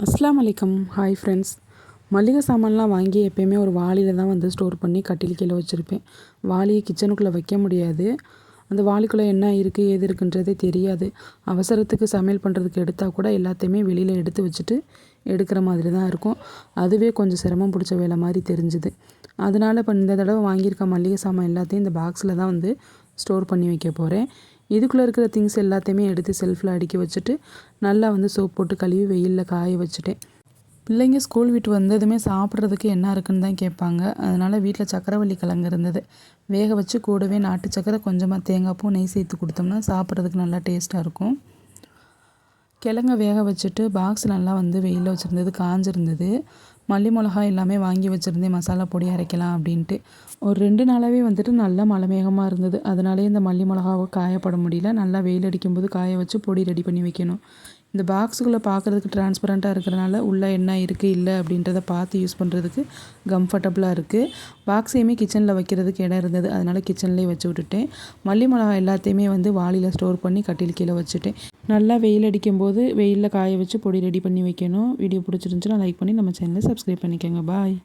அஸ்ஸலாமு அலைக்கும். Hi friends. மளிகை சாமான்லாம் வாங்கி எப்போயுமே ஒரு வாளியில் தான் வந்து ஸ்டோர் பண்ணி கட்டில் கீழே வச்சுருப்பேன். வாளியை கிச்சனுக்குள்ளே வைக்க முடியாது. அந்த வாளிக்குள்ளே என்ன இருக்குது ஏது இருக்குன்றதே தெரியாது. அவசரத்துக்கு சமையல் பண்ணுறதுக்கு எடுத்தால் கூட எல்லாத்தையுமே வெளியில் எடுத்து வச்சுட்டு எடுக்கிற மாதிரி தான் இருக்கும். அதுவே கொஞ்சம் சிரமம் பிடிச்ச வேலை மாதிரி தெரிஞ்சுது. அதனால் இப்போ இந்த தடவை வாங்கியிருக்க மளிகை சாமான் எல்லாத்தையும் இந்த பாக்ஸில் தான் வந்து ஸ்டோர் பண்ணி வைக்க போகிறேன். இதுக்குள்ளே இருக்கிற திங்ஸ் எல்லாத்தையுமே எடுத்து செல்ஃபில் அடுக்கி வச்சுட்டு நல்லா வந்து சோப் போட்டு கழுவி வெயிலில் காய வச்சுட்டேன். பிள்ளைங்க ஸ்கூல் விட்டு வந்ததுமே சாப்பிட்றதுக்கு என்ன இருக்குன்னு தான் கேட்பாங்க. அதனால் வீட்டில் சக்கரவள்ளி கிழங்கு இருந்தது. வேக வச்சு கூடவே நாட்டு சக்கரை கொஞ்சமாக தேங்காய் பூ நெய் சேர்த்து கொடுத்தோம்னா சாப்பிட்றதுக்கு நல்லா டேஸ்ட்டாக இருக்கும். கிழங்க வேக வச்சுட்டு பாக்ஸ் நல்லா வந்து வெயிலில் வச்சுருந்தது, காஞ்சிருந்தது. மல்லி மிளகா எல்லாமே வாங்கி வச்சுருந்தேன் மசாலா பொடி அரைக்கலாம் அப்படின்ட்டு. ஒரு 2 நாளாகவே வந்துட்டு நல்லா மழை மேகமாக இருந்தது. அதனாலே இந்த மல்லி மிளகாவை காயப்பட முடியல. நல்லா வெயில் அடிக்கும்போது காய வச்சு பொடி ரெடி பண்ணி வைக்கணும். இந்த பாக்ஸுக்குள்ளே பார்க்குறதுக்கு டிரான்ஸ்பரண்ட்டாக இருக்கிறனால உள்ளே என்ன இருக்குது இல்லை அப்படின்றத பார்த்து யூஸ் பண்ணுறதுக்கு கம்ஃபர்டபுளாக இருக்குது. பாக்ஸையுமே கிச்சனில் வைக்கிறதுக்கு இடம் இருந்தது. அதனால் கிச்சன்லேயே வச்சு விட்டுட்டேன். மல்லி மிளகா எல்லாத்தையுமே வந்து வாளியில் ஸ்டோர் பண்ணி கட்டில் கீழே வச்சுட்டேன். நல்லா வெயில் அடிக்கும்போது வெயிலில் காய வச்சு பொடி ரெடி பண்ணி வைக்கணும். வீடியோ பிடிச்சிருந்துச்சுன்னா லைக் பண்ணி நம்ம சேனலை சப்ஸ்கிரைப் பண்ணிக்கோங்க. பாய்.